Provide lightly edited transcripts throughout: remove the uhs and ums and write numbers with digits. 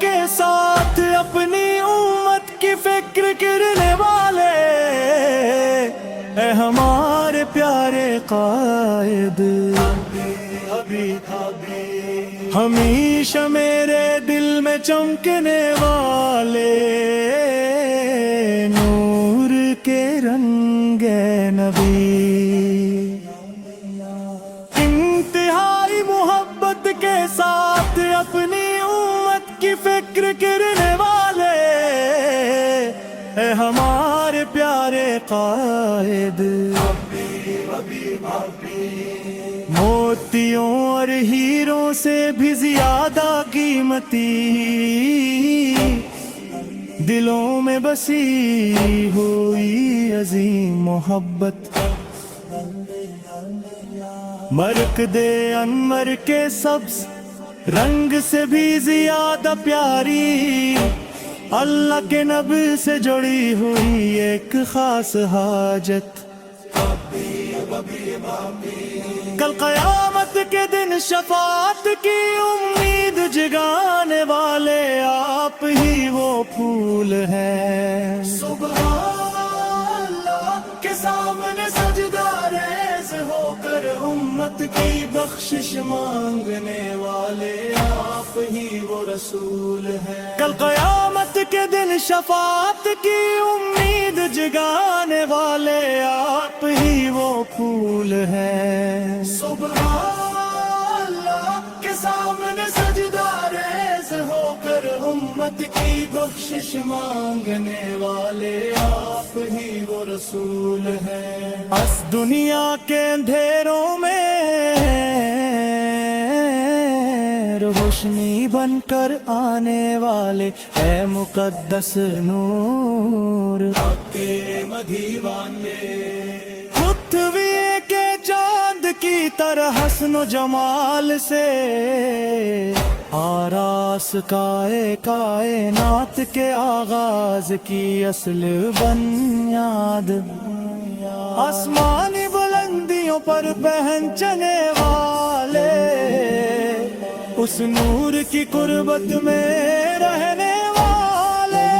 کے ساتھ اپنی امت کی فکر کرنے والے، اے ہمارے پیارے قائد، ہمیشہ میرے دل میں چمکنے والے، نور کے رنگ نبی، انتہائی محبت کے ساتھ اپنی امت کی فکر کرنے والے، اے ہمارے پیارے قائد، موتیوں اور ہیروں سے بھی زیادہ قیمتی دلوں میں بسی ہوئی عظیم محبت، مرکز انور کے سبز رنگ سے بھی زیادہ پیاری، اللہ کے نبی سے جڑی ہوئی ایک خاص حاجت، کل قیامت کے دن شفاعت کی امید جگانے والے آپ ہی وہ پھول ہیں، سبحان اللہ کے سامنے سجدہ ریز ہو کر امت کی بخشش مانگنے والے آپ ہی وہ رسول ہیں، کل قیامت کے دن شفاعت کی امید جگانے والے آپ ہی وہ پھول ہیں، سبحان اللہ کے سامنے سجدہ ریز ہو کر امت کی بخشش مانگنے والے آپ ہی وہ رسول ہیں، اس دنیا کے اندھیروں میں روشنی بن کر آنے والے، اے مقدس نور کے مدھیوان خطویے کے چاند کی طرح حسن و جمال سے آراس کائنات کے آغاز کی اصل بنیاد، آسمانی بلندیوں پر پہنچنے والے، اس نور کی قربت میں رہنے والے،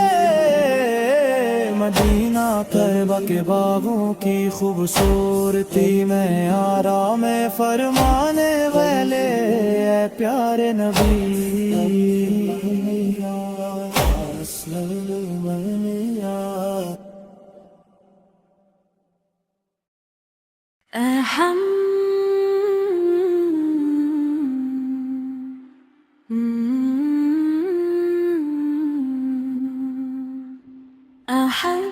مدینہ طیبہ کے باغوں کی خوبصورتی میں آرام فرمانے والے، اے پیارے نبی احد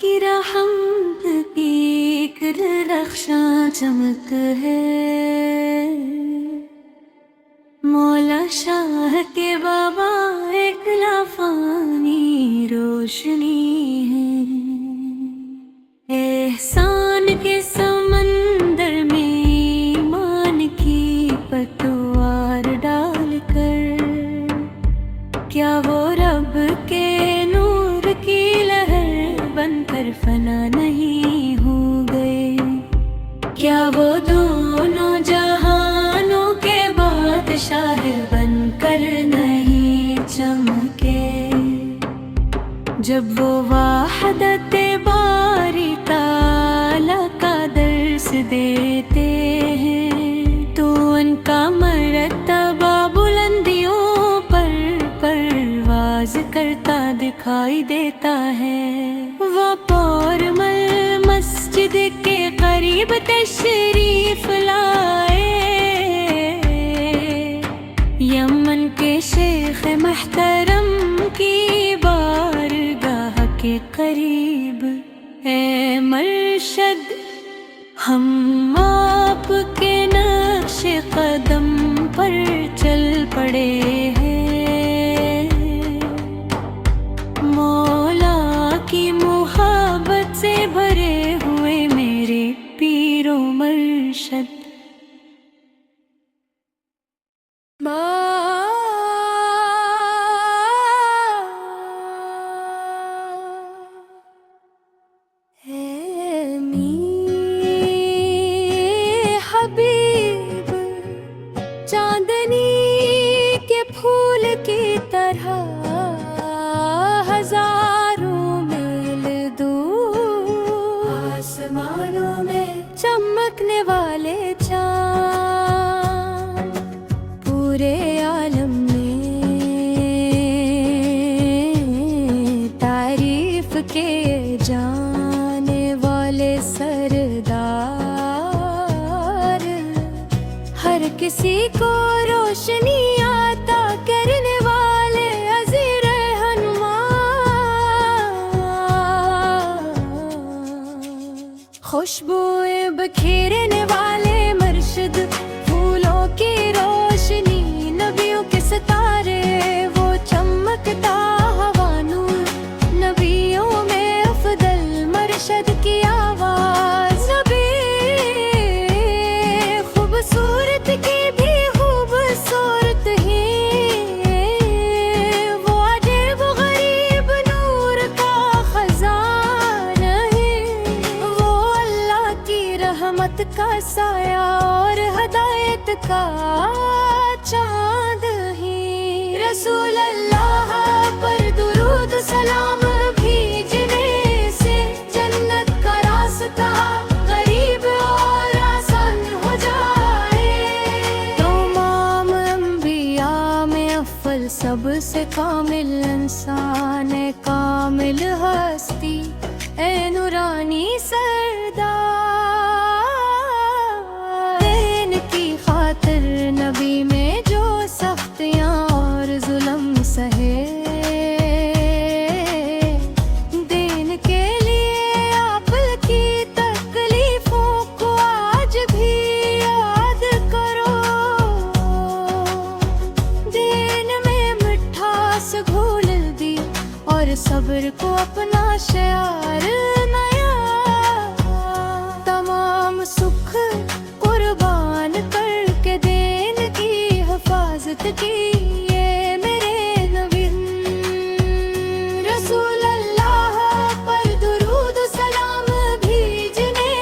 کی رحمت کی ایک رخشاں چمک ہے، مولا شاہ کے بابا ایک لافانی روشنی ہے، احسان کے سمندر میں ایمان کی پتوار ڈال کر، کیا وہ رب کے نور کی لہر بن کر فنا نہیں ہو گئے، کیا وہ دونوں جہانوں کے بادشاہ بن کر نہیں چمکے، جب وہ وحدت باری تعالیٰ کا درس دیتے ہیں تو ان کا مرتبہ بلندیوں پر پرواز کرتا دکھائی دیتا ہے، وہ پورمل مسجد کے قریب تشریف لائے، یمن کے شیخ محترم کی بارگاہ کے قریب، اے مرشد ہم آپ کے نقش قدم پر چل پڑے ہیں، مولا کی محبت سے بھرے ہوئے میرے پیر و مرشد، حبیب چاندنی کے طرح ہزاروں میل دور، آسمانوں میں چمکنے والے چاند، پورے عالم کے جانے والے سردار، ہر کسی کو روشنی عطا کرنے والے عزیز رہنما، خوشبوئیں بکھیرنے والے مرشد، پھولوں کی روشنی نبیوں کے ستارے، وہ چمکتا مرشد کی آواز، نبی خوبصورت کی بھی خوبصورت ہی، وہ عجیب و غریب نور کا خزانہ ہے، وہ اللہ کی رحمت کا سایہ اور ہدایت کا چاند ہی، رسول اللہ پر درود سلام بھیجنے غریب اور آسان ہو جائے، تمام انبیاء میں افضل سب سے کامل انسان، کامل ہستی، اے نورانی سردار، دین کی خاطر نبی میں جو سختیاں اور ظلم سہے، صبر کو اپنا شعار نیا، تمام سکھ قربان کر کے دین کی حفاظت کی، یہ میرے نبی رسول اللہ پر درود سلام بھیجنے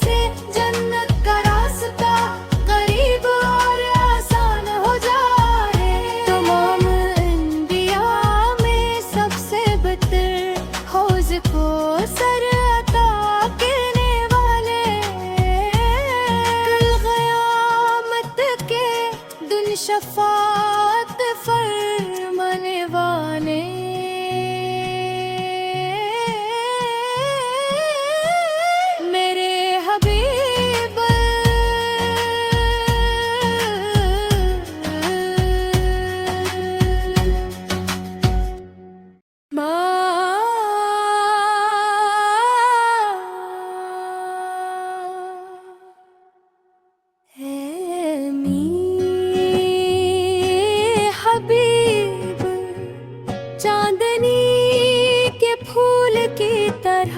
سے جنت کا راستہ قریب اور آسان ہو جائے، تمام انبیاء میں سب سے حوض کو سر عطا کرنے والے، کل قیامت کے دن شفاعت فرمانے والے، میرے حبیب چاندنی کے پھول کی طرح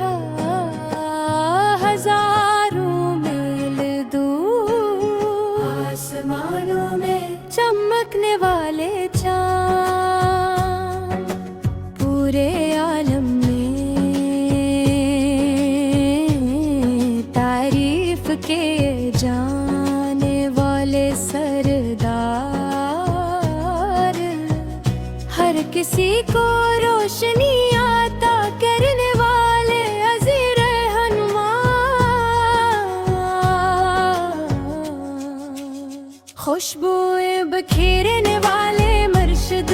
ہزاروں میل دور، آسمانوں میں چمکنے والے چاند، پورے عالم میں تعریف کے جانے والے سردار، ہر کسی کو روشنی عطا کرنے والے عزیز رہنما، خوشبوئیں بکھیرنے والے مرشد،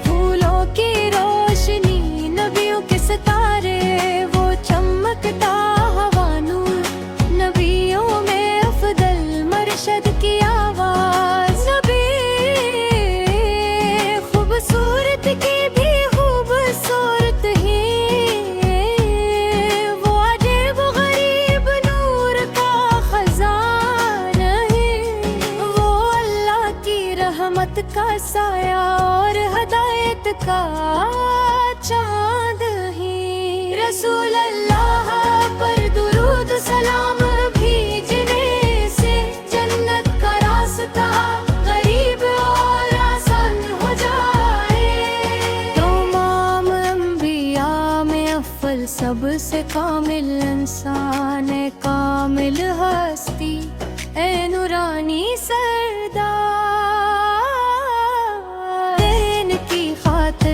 پھولوں کی روشنی نبیوں کے ستارے، وہ چمکتا ہوا نور، نبیوں میں افضل مرشد کی آواز، نبی خوبصورت کی بھی خوبصورت ہی، وہ عجیب و غریب نور کا خزانہ ہے، وہ اللہ کی رحمت کا سایہ اور ہدایت کا چاند ہی، رسول اللہ پر درود سلام بھیجنے سے جنت کا راستہ قریب اور آسان ہو جائے، تمام انبیاء میں افضل سب سے کامل انسان، کامل ہستی، اے نورانی سردار، دین کی خاطر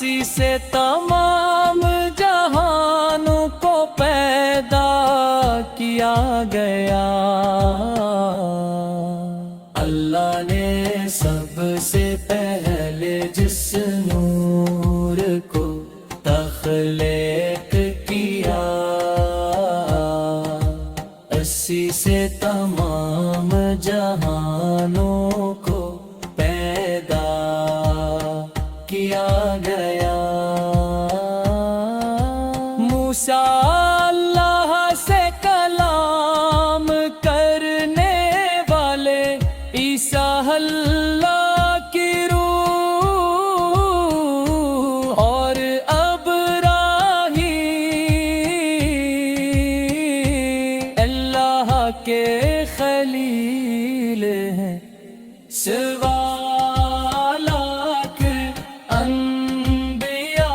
اسی سے تمام جہانوں کو پیدا کیا گیا اللہ نے سب سے پہلے جس نور کو تخلیق کیا اسی سے تمام جہانوں کو پیدا کیا گیا موسیٰ اللہ سے کلام کرنے والے عیسیٰ اللہ کی روح اور ابراہیم اللہ کے خلیل ہیں سوا لاکھ انبیاء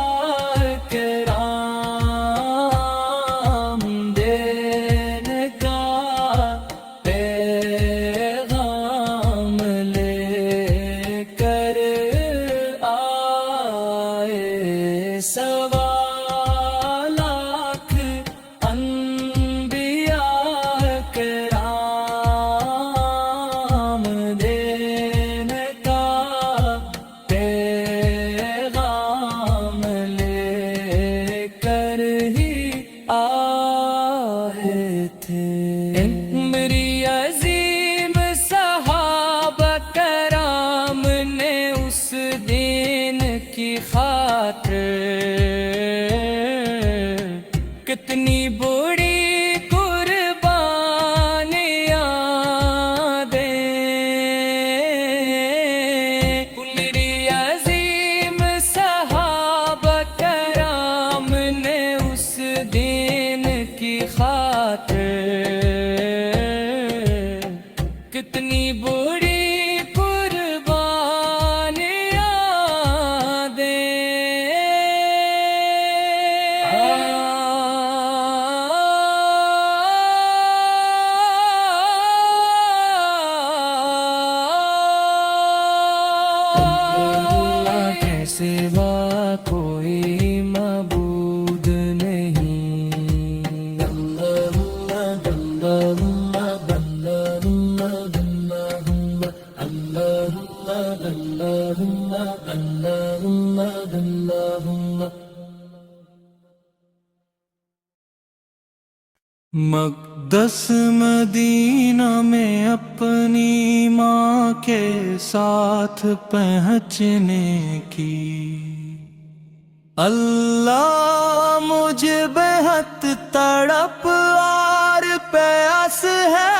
کرام دین کا پیغام لے کر آئے سوا لاکھ انبیاء کرام دین کا پیغام لے کر ہی آئے تھے میری عظیم صحابہ کرام نے اس دین کی خاطر کتنی بڑی قربانیاں دیں میری عظیم صحابہ کرام نے اس دین کی خاطر کتنی بڑی قربانیاں اللہ کے سوا کوئی معبود نہیں اللہ اللہ اللہ اللہ اللہ اللہ مقدس مدینہ میں اپنی ماں کے ساتھ پہنچنے کی اللہ مجھے بہت تڑپ اور پیاس ہے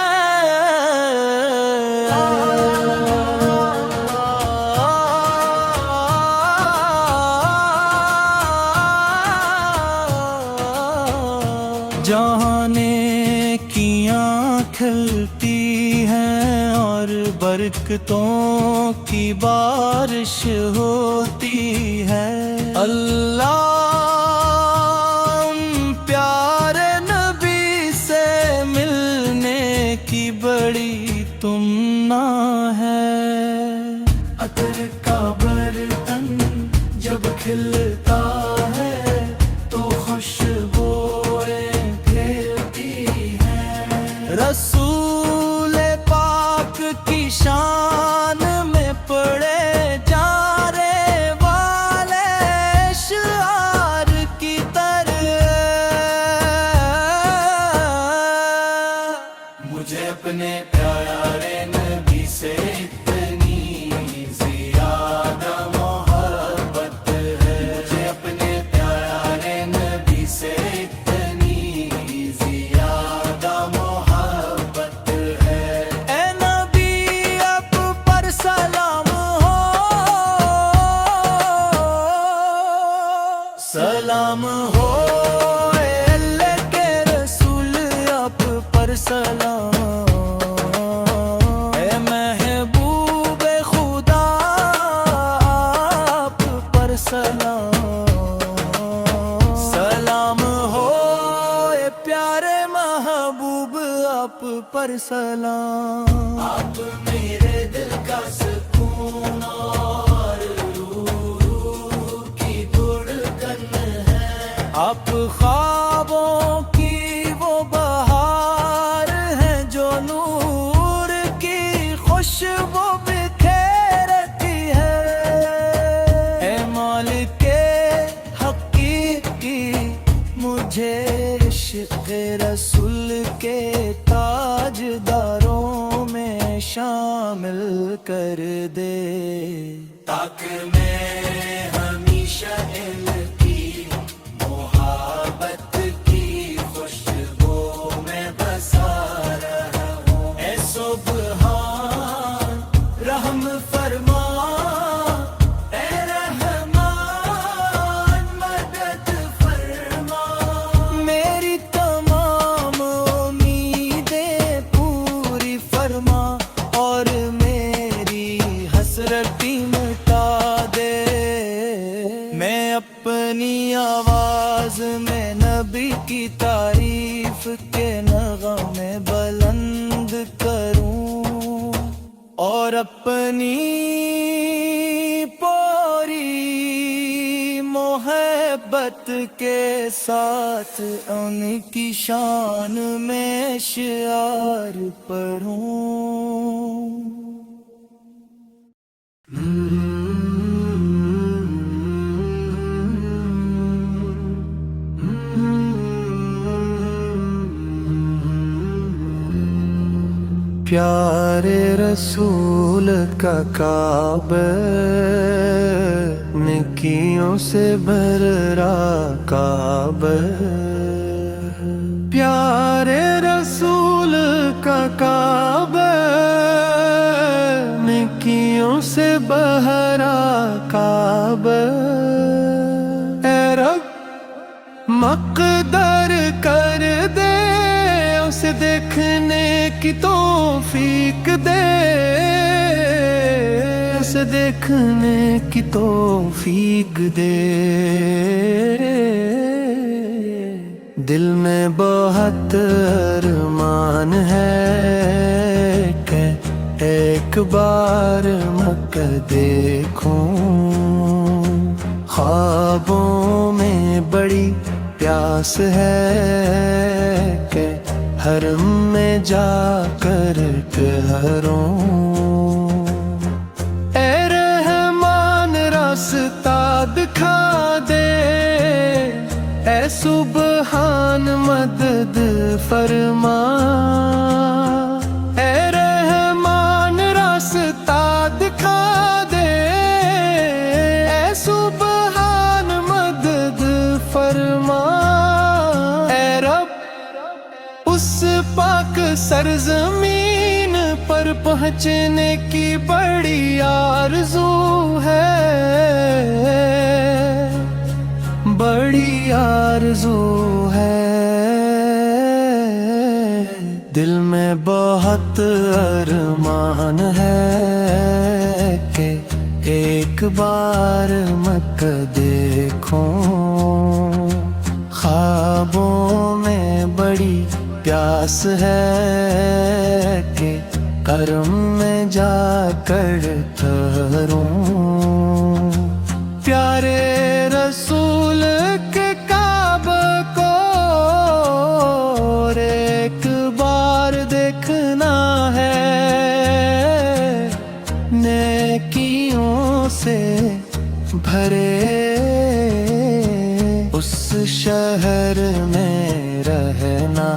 جہانے کیاں کھلتی ہیں اور برکتوں کی بارش ہوتی ہے اللہ ان پیارے نبی سے ملنے کی بڑی تمنا ہے عطر کا برتن جب کھلتا ہے تو خوشبوئیں پھیلتی ہیں رسول پاک کی شان میں پڑے جانے والے اشعار کی طرح مجھے اپنے پیارے نبی سے اتنی زیادہ محبت ہے مجھے اپنے پیارے نبی سے اتنی زیادہ محبت ہے اے نبی اب پر سلام ہو اے اللہ کے رسول اب پر سلام اے محبوب خدا آپ پر سلام سلام ہو اے پیارے محبوب آپ پر سلام آپ میرے دل کا سکون اور روح کی آپ خوابوں کی وہ بہار ہیں جو نور کی خوشبو بکھیرتی ہے۔ اے مالک حقیقی مجھے عشق رسول کے تاجداروں میں شامل کر دے، تاکہ میں ہمیشہ ان کی محبت کی خوشبو میں بسا رہا ہوں۔ اے سبحان رحم فرما، اے رحمان مدد فرما، میری تمام امیدیں پوری فرما اور میری حسرتی مٹا دے۔ میں اپنی آواز میں نبی کی تعریف کے نغمے بلند کروں اور اپنی پوری محبت کے ساتھ ان کی شان میں اشعار پڑھوں۔ پیارے رسول کا کعبہ نیکیوں سے بھرا کعبہ، پیارے رسول کا کعبہ نیکیوں سے بھرا کعبہ، اے رب مقدر کر دے اسے دیکھنے کی توفیق دے، اسے دیکھنے کی توفیق دے۔ دل میں بہت ارمان ہے کہ ایک بار مکہ دیکھوں، خوابوں میں بڑی پیاس ہے کہ حرم میں جا کر ٹھہروں۔ اے رحمان راستہ دکھا دے، اے سبحان مدد فرما، اے رحمان راستہ دکھا دے، اے سبحان مدد فرما۔ اے رب اس پاک سرزمین پر پہنچنے کی بڑی آرزو ہے، بڑی آرزو ہے۔ دل میں بہت ارمان ہے کہ ایک بار مکہ دیکھوں، خوابوں میں بڑی پیاس ہے کہ کرم میں جا کر ٹھہروں۔ پیارے رسول کے کعبہ کو ایک بار دیکھنا ہے، نیکیوں سے بھرے اس شہر میں رہنا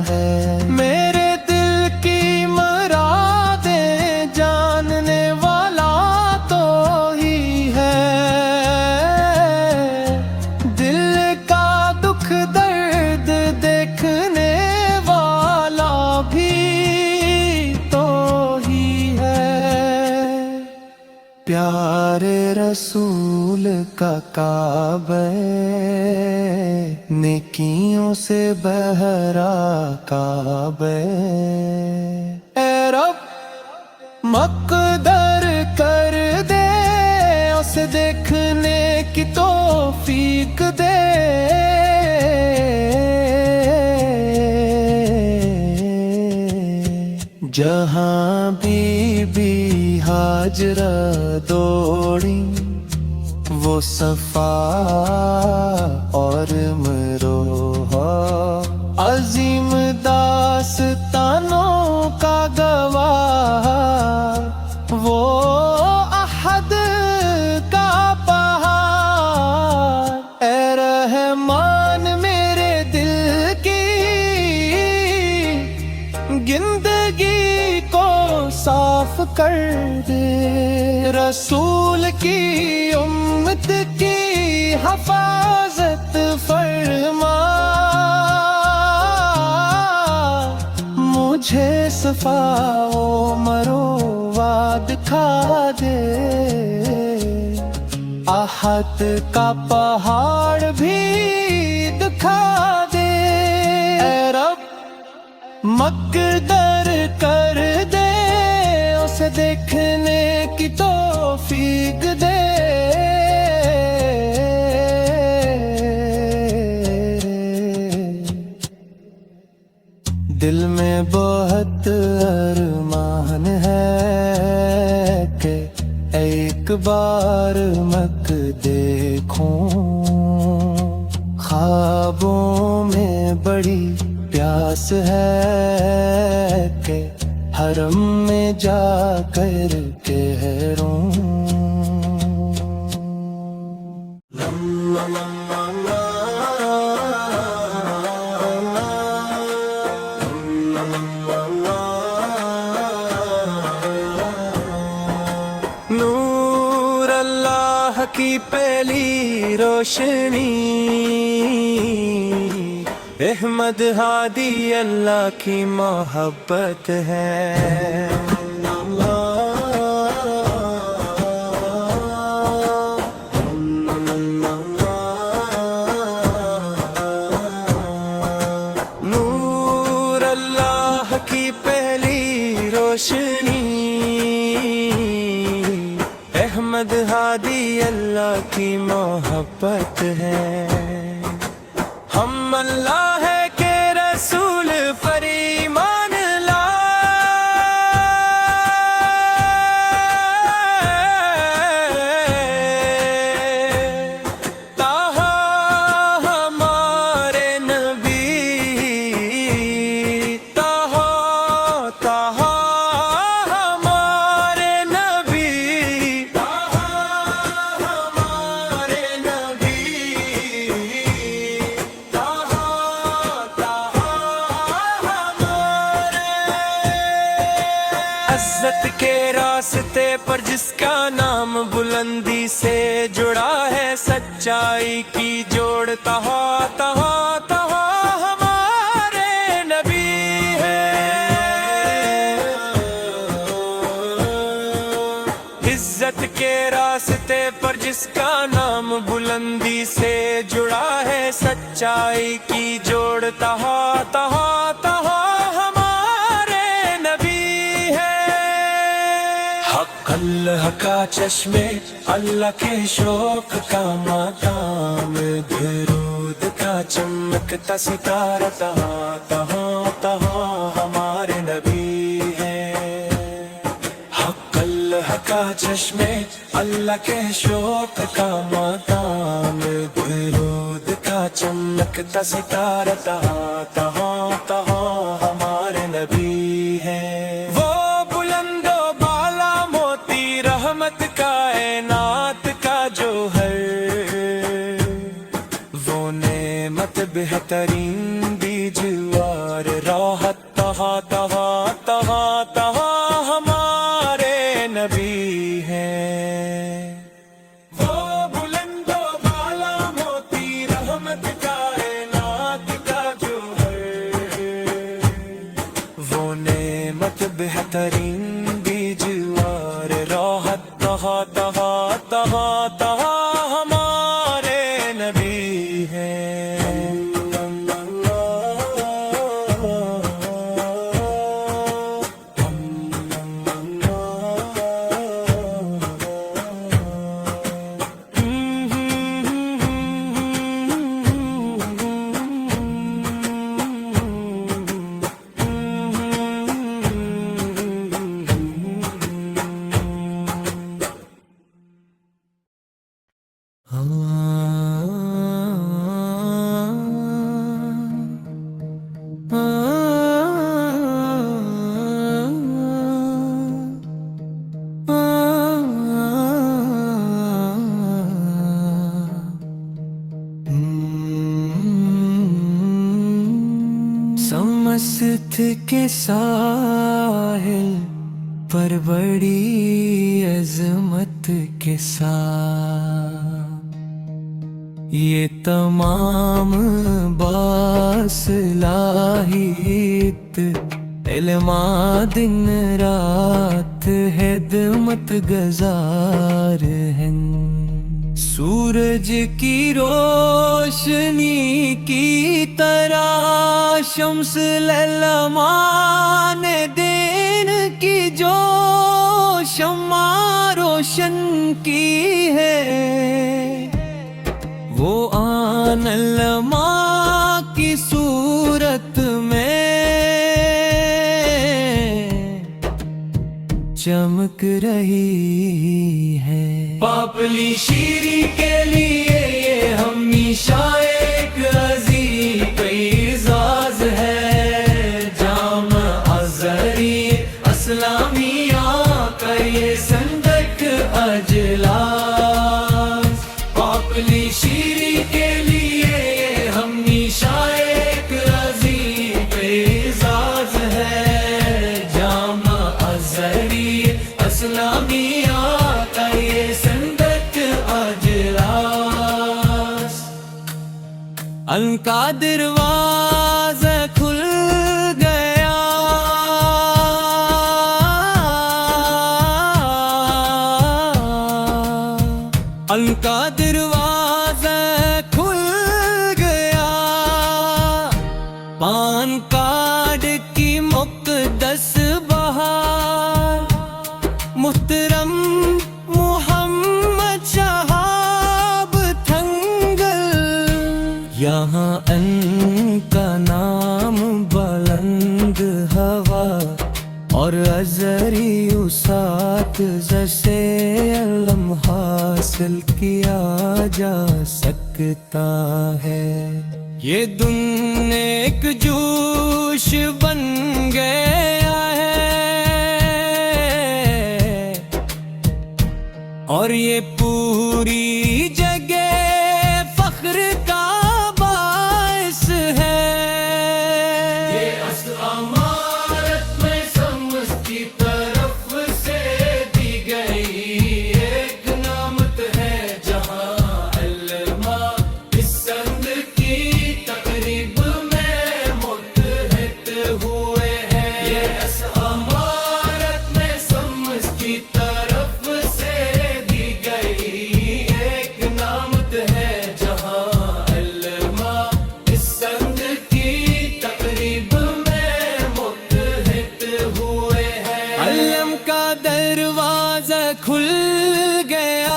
ہے۔ میرے دل کی مرادیں جاننے والا تو ہی ہے، دل کا دکھ درد دیکھنے والا بھی تو ہی ہے۔ پیارے رسول کا کعبہ نیکیوں سے بھرا کعبہ، اے رب مقدر کر دے اسے دیکھنے کی توفیق دے، جہاں بی بی ہاجرہ دوڑی وہ صفا اور مروحہ عظیم داستانوں کا گواہ، وہ احد کا پہاڑ، اے رحمان میرے دل کی گندگی کو صاف کر دے، رسول کی امت کی حفاظت فرما، مجھے صفا و مروہ دکھا دے، احد کا پہاڑ بھی دکھا دے، اے رب مقدر کر دے، اسے دیکھنے کی توفیق دے، دل میں بہت ارمان ہے کہ ایک بار مکہ دیکھوں، خوابوں میں بڑی پیاس ہے کہ حرم میں جا کر کہروں، نور اللہ کی پہلی روشنی، احمد ہادی اللہ کی محبت ہے، نور اللہ کی پہلی روشنی، احمد ہادی اللہ کی محبت ہے، ہم اللہ ہے کہ رسول پر ایمان لائے، تاہا ہمارے نبی، تاہا ہمارے نبی، تاہا ہمارے نبی، عزت کے راستے پر جس کا نام بلندی سے جڑا ہے، سچائی کی جوڑ تہا تہا تہا ہمارے نبی ہے، عزت کے راستے پر جس کا نام بلندی سے جڑا ہے، سچائی کی جوڑ تہا تہا تہا ہمارے نبی ہے، حق اللہ کا چشمے اللہ کے شوق کا مقام، درود کا چمکتا ستارہ تہا تہا تہا ہمارے نبی ہے، حق اللہ کا چشمے اللہ کے شوق کا مقام، درود کا چمکتا ستارہ تہا تہا تہا ہمارے نبی ہے، وہ بلند و بالا موتی رحمت کائنات کا جوہر، وہ نعمت بہترین بیجوار، راحت تہا تہا تہا تہا ہمارے نبی ہے، وہ بلند و بالا موتی رحمت کائنات کا جوہر، وہ نعمت بہترین بیجوار، راحت تہا تہا تہا تہا ہمارے نبی ہے۔ سمست کے ساحل پر بڑی عظمت کے ساتھ یہ تمام باصلاحیت علما دن رات خدمت گزار ہیں سورج کی روشنی کی طرح شمس للمان دین کی جو شمع روشن کی ہے وہ آن علماء کی صورت میں چمک رہی ہے پاپلی شیری کے لیے یہ ہمیشہ ایک عظیم اعزاز ہے جامع ازہری اسلامیہ کا یہ صندوق اجلاس پاپلی شیری کے لیے یہ ہمیشہ ایک عظیم اعزاز ہے جامع ازہری اسلامیہ کا یہ صندوق اجلاس ان کا دروازہ کھل گیا ان کا دروازہ کھل گیا پان کارڈ کی مقدس بہار محترم محمد شہاب تھنگل یہاں ان کا نام بلند ہوا اور ازہری اساتذہ سے علم حاصل کیا جا سکتا ہے یہ دن ایک جوش بن گیا ہے اور یہ پوری جگہ فخر کا باعث ہے یہ اصل امارت میں سمجھ کی طرف سے دی گئی ایک نعمت ہے جہاں علماء اس سند کی تقریب میں متحد ہوئے ہیں یہ اصل امارت میں سمجھ کی طرف سے دی گئی ایک نعمت ہے جہاں علماء اس سند کی تقریب میں متحد ہوئے ہیں علم کا دروازہ کھل گیا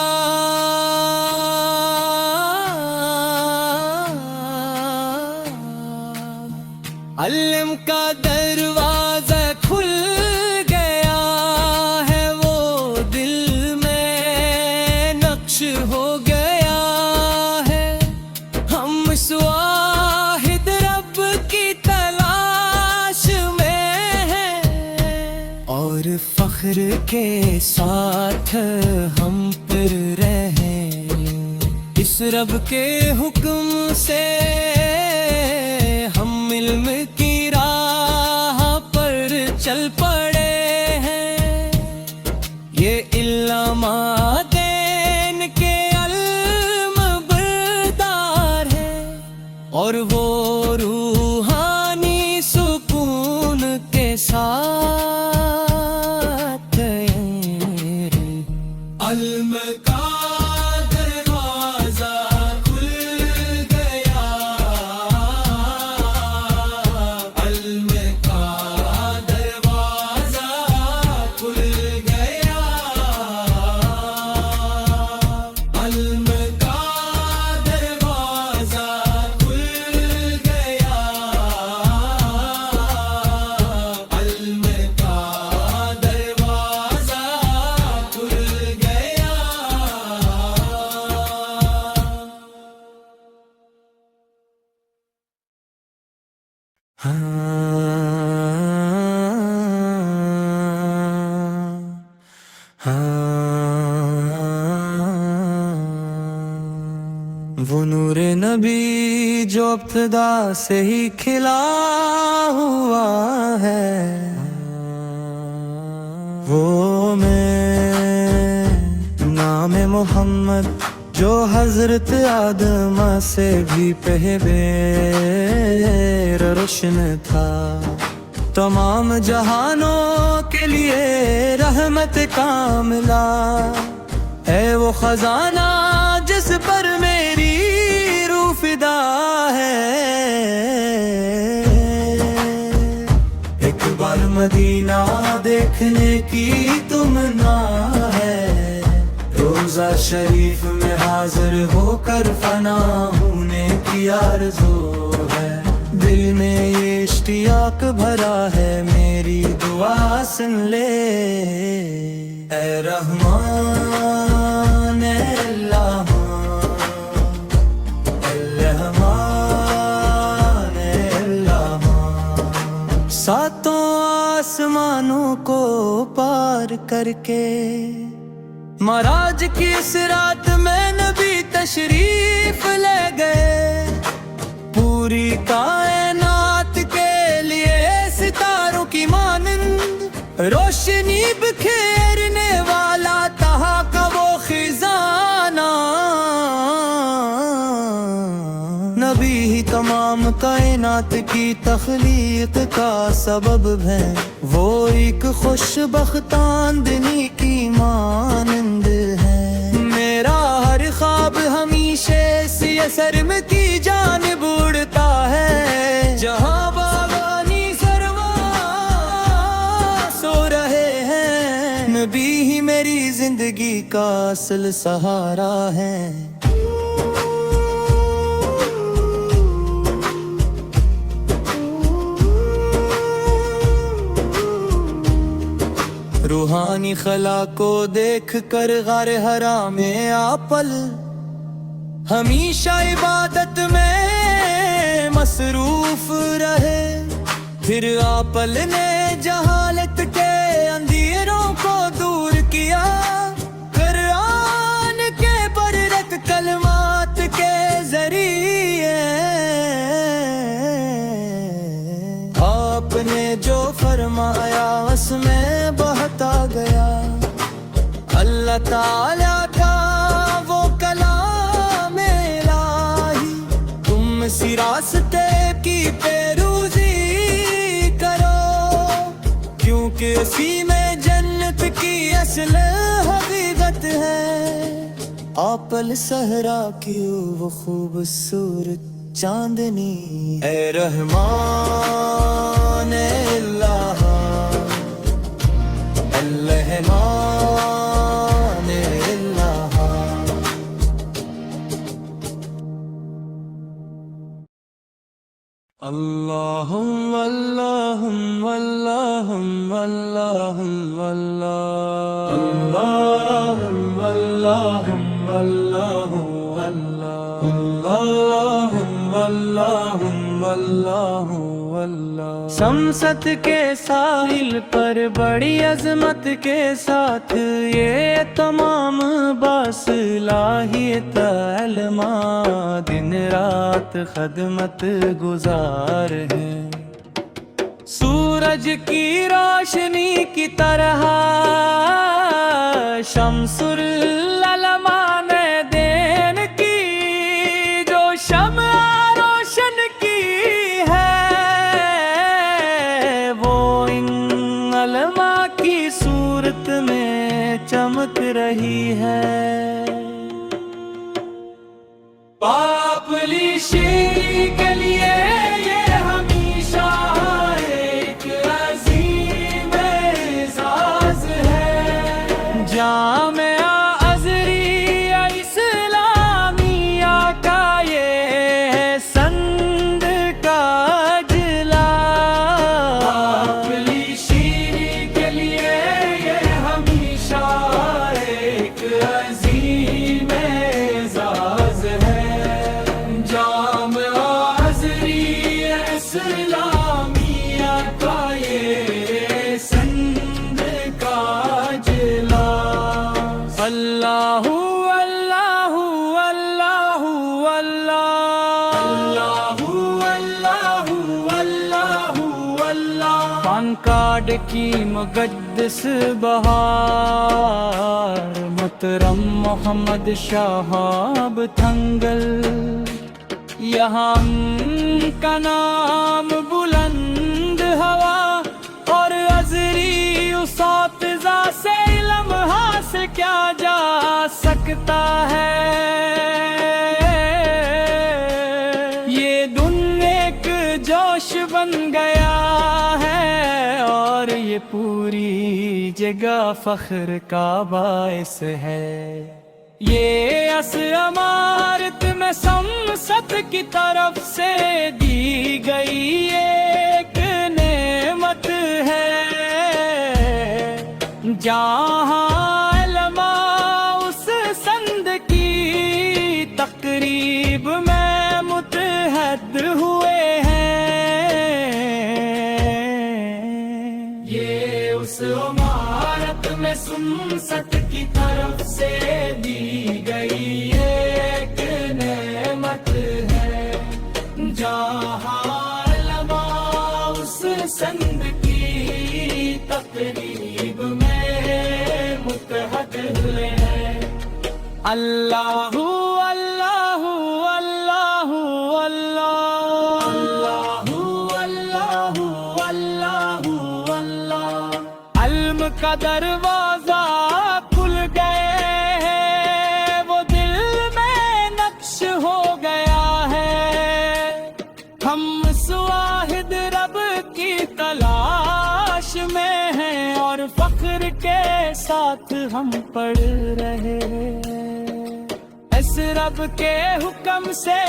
علم کا دروازہ کھل گیا ہے وہ دل میں نقش ہو گیا ہے ہم اس واحد رب کی تلاش میں ہیں اور فخر کے ساتھ ہم پھر رہیں اس رب کے حکم سے ہم علم کی راہ پر چل پڑے ہیں یہ علماء دین کے علم بردار ہے اور وہ روحانی سکون کے ساتھ علم کا دروازہ کھل گیا علم کا دروازہ کھل گیا علم کا دروازہ کھل وہ نور نبی جو ابتدا سے ہی کھلا ہوا ہے، وہ میں نام محمد جو حضرت آدم سے بھی پہلے روشن تھا، تمام جہانوں کے لیے رحمت کاملہ ہے، وہ خزانہ جس پر میری روح فدا ہے۔ ایک بار مدینہ دیکھنے کی تمنا ہے، روضہ شریف میں حاضر ہو کر فنا ہونے کی آرزو ہے، دل میں یہ اشتیاق بھرا ہے، میری دعا سن لے اے رحمان اے اللہ، ساتوں آسمانوں کو پار کر کے معراج کی اس رات میں نبی تشریف لے گئے، پوری کائنات کے لیے ستاروں کی مانند روشنی بکھیرنے والا تہا کا وہ خزانہ، نبی ہی تمام کائنات کی تخلیق کا سبب ہے، وہ ایک خوش بخت آندنی کی مانند ہے، میرا ہر خواب ہمیشہ سیہ سرم کی جانب اڑتا ہے، جہاں باغانی سرواں سو رہے ہیں، نبی ہی میری زندگی کا اصل سہارا ہے۔ روحانی خلا کو دیکھ کر غار حرا میں آپل ہمیشہ عبادت میں مصروف رہے، پھر آپل نے جہالت کے اندھیروں کو دور کیا، قرآن کے بررت کلمات کے ذریعے آپ نے جو فرمایا اس میں بہتا گیا، اللہ تعالیٰ کا وہ کلام الہی، تم اسی راستے کی پیروزی کرو، کیونکہ اسی میں جنت کی اصل حقیقت ہے، آپل صحرا کی وہ خوبصورت چاندنی، اے رحمان اے اللہ، الرحمن اے اللہ۔ اللہم اللہم اللہم اللہم اللہم اللہم اللہم اللہم اللہم اللہ۔ شمست کے ساحل پر بڑی عظمت کے ساتھ یہ تمام باصلاحیت علماء دن رات خدمت گزار ہیں، سورج کی روشنی کی طرح شمس العلماء نے دین کی جو شمع روشن کی ہے، وہ ان علماء کی صورت میں چمک رہی ہے، پاپلی شیری کے لیے یہ ہمیشہ ایک عظیم اعزاز ہے، جامعہ ازہریہ اسلامیہ کا یہ سند کا اجلا، پاپلی شیری کے لیے یہ ہمیشہ ایک عظیم اعزاز ہے، جامعہ کاڈ کی مقدس بہار، محترم محمد شہاب تھنگل، یہاں کا نام بلند ہوا اور ازری اساتذہ سے علم حاصل کیا جا سکتا ہے۔ یہ دن ایک جوش بن گیا ہے اور یہ پوری جگہ فخر کا باعث ہے۔ یہ اس عمارت میں سمست کی طرف سے دی گئی ایک نعمت ہے، جہاں علماء اس سند کی تقریب میں متحد ہوئے ہیں۔ یہ اس عمارت میں سمست کی طرف سے دی گئی ایک نعمت ہے، جہاں علماء اس سند کی تقریب میں متحد ہوئے ہیں۔ اللہ اللہ اللہ اللہ اللہ اللہ اللہ، علم کا دروازہ کھل گئے ہیں، وہ دل میں نقش ہو گیا ہے۔ ہم اس واحد رب کی تلاش میں ہیں اور فخر کے ساتھ ہم پڑھ رہے ہیں۔ اس رب کے حکم سے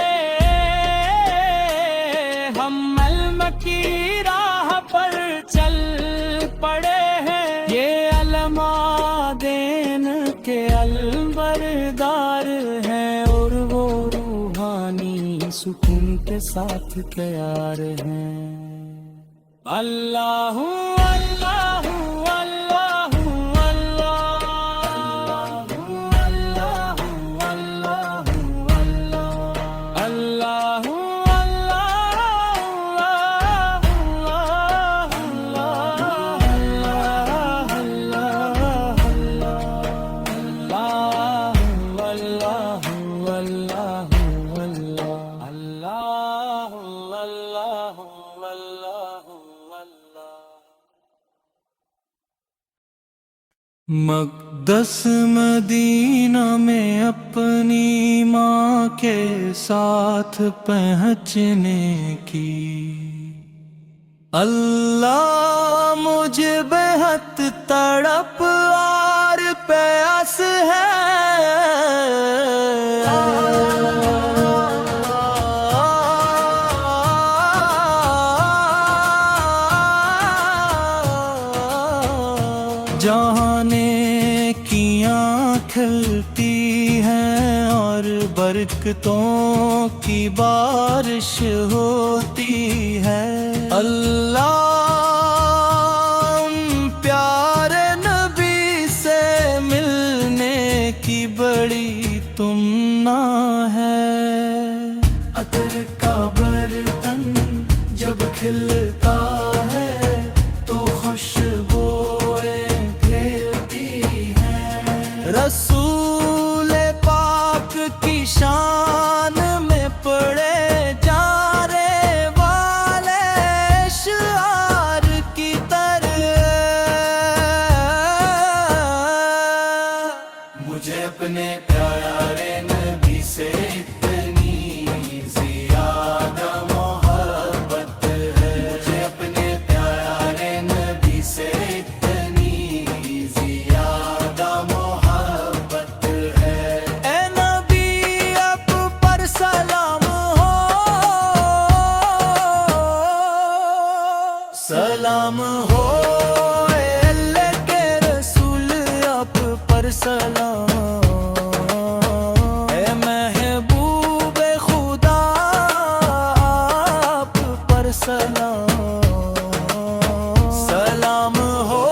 ہم علم کی راہ پر چل پڑے ہیں۔ یہ علماء دین کے علمبردار ہیں اور وہ روحانی سکون کے ساتھ تیار ہیں۔ اللہ اللہ اللہ مقدس مدینہ میں اپنی ماں کے ساتھ پہنچنے کی اللہ مجھے بہت تڑپ اور پیاس ہے۔ جہانے کی کھلتی ہیں اور برکتوں کی بارش ہوتی ہے۔ اللہ پیارے نبی سے ملنے کی بڑی تمنا ہے۔ عطر کا برتن جب کھلتا ہے تو خوشبوئیں پھیلتی ہیں۔ رسول پاک کی شان میں پڑے جانے والے اشعار کی طرح مجھے اپنے پیارے نبی سے اتنی زیادہ محبت ہے۔ مجھے اپنے پیارے نبی سے اتنی زیادہ محبت ہے۔ اے نبی اب پر سلام ہو، سلام ہو، اے اللہ کے رسول اب پر سلام، اے محبوب خدا آپ پر سلام، سلام ہو،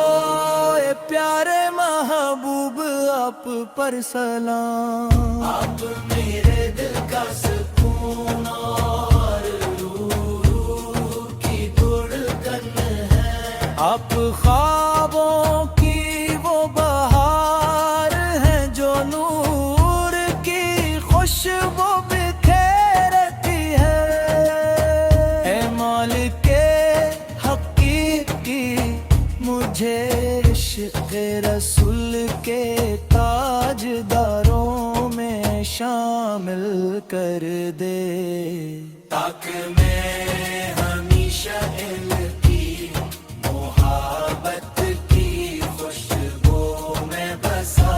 اے پیارے محبوب آپ پر سلام۔ آپ میرے دل کا سکون اور روح کی دھڑکن ہے۔ خوشبو بکھیرتی ہے۔ اے مالک حقیقی مجھے عشق رسول کے تاجداروں میں شامل کر دے، تاکہ میں ہمیشہ ان کی محبت کی خوشبو میں بسا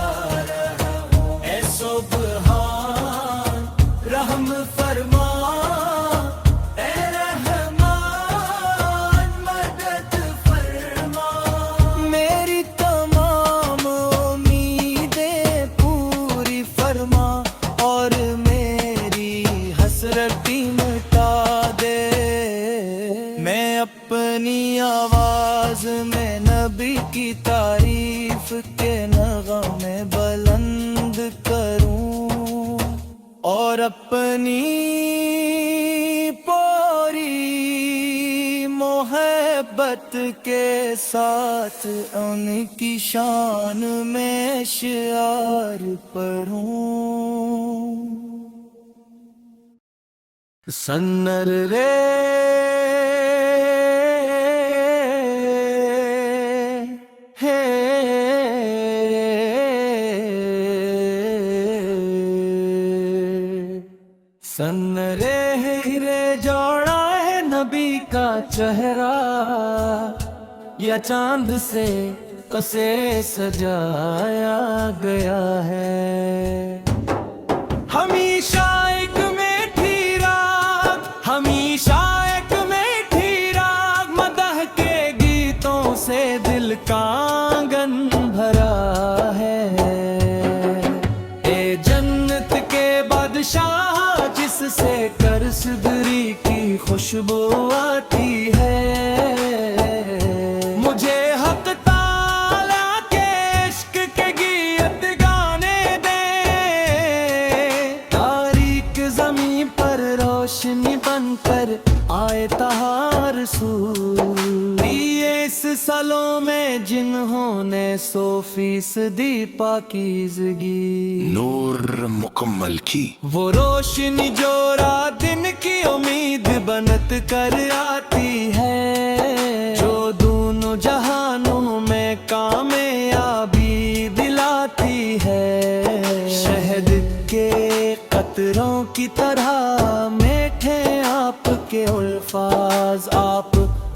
رہا ہوں۔ اے سبحان رحم فرما، اے رحمان مدد فرما، میری تمام امیدیں پوری فرما اور میری حسرتی مٹا دے۔ میں اپنی آواز میں نبی کی تعریف کے نغمے بلند کروں اور اپنی پوری محبت کے ساتھ ان کی شان میں اشعار پڑھوں۔ سنر رے سن رے جوڑا ہے نبی کا چہرہ، یا چاند سے کسے سجایا گیا ہے۔ ہمیشہ ایک میٹھی راگ، ہمیشہ ایک میٹھی راگ، مدح کے گیتوں سے دل کا آنگن بھرا ہے۔ اے جنت کے بادشاہ جس سے کرسدری کی خوشبو آتی ہے، مجھے حق تعالیٰ کے عشق کے گیت گانے دے، تاریک زمین پر روشنی بن کر آئے طہا رسول، دیے اس سالوں میں جنہوں نے 100% پاکیزگی نور مکمل کی، وہ روشنی جو رات دن کی امید بنت کر آتی ہے، جو دونوں جہانوں میں کامیابی دلاتی ہے۔ شہد کے قطروں کی طرح میٹھے آپ کے الفاظ، آپ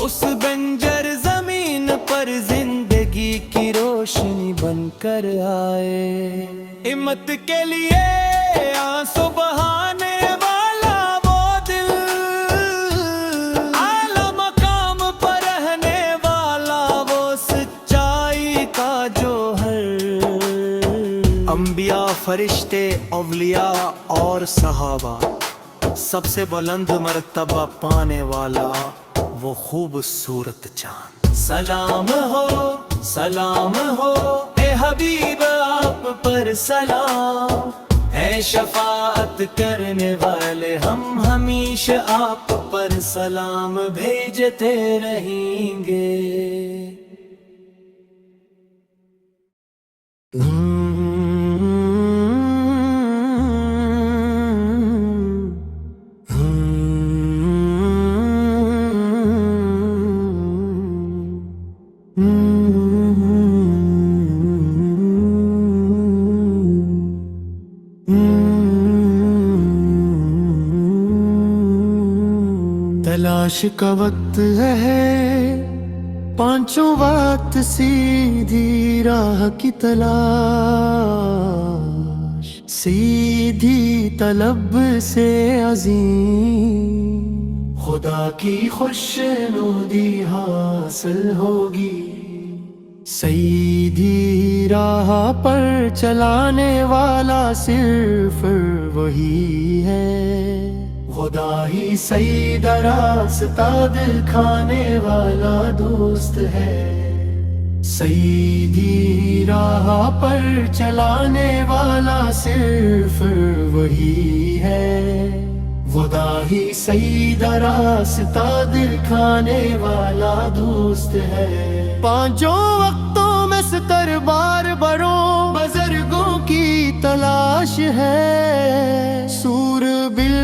اس بنجر زمین پر زندگی کی روشنی بن کر آئے۔ ہمت کے لیے آنسو بہانے والا وہ دل، اعلیٰ مقام پر رہنے والا وہ سچائی کا جوہر۔ انبیاء، فرشتے، اولیاء اور صحابہ، سب سے بلند مرتبہ پانے والا وہ خوبصورت چاند۔ سلام ہو اے حبیب آپ پر سلام، اے شفاعت کرنے والے ہم ہمیشہ آپ پر سلام بھیجتے رہیں گے۔ تلاش کا وقت ہے، پانچوں وقت سیدھی راہ کی تلاش، سیدھی طلب سے عظیم خدا کی خوشنودی حاصل ہوگی۔ سیدھی راہ پر چلانے والا صرف وہی ہے، خدا ہی سیدھا راستہ دکھانے والا دوست ہے۔ سیدھی راہ پر چلانے والا صرف وہی ہے، خدا ہی سیدھا راستہ دکھانے والا دوست ہے۔ پانچوں وقتوں میں ستر بار بروں بزرگوں کی تلاش ہے،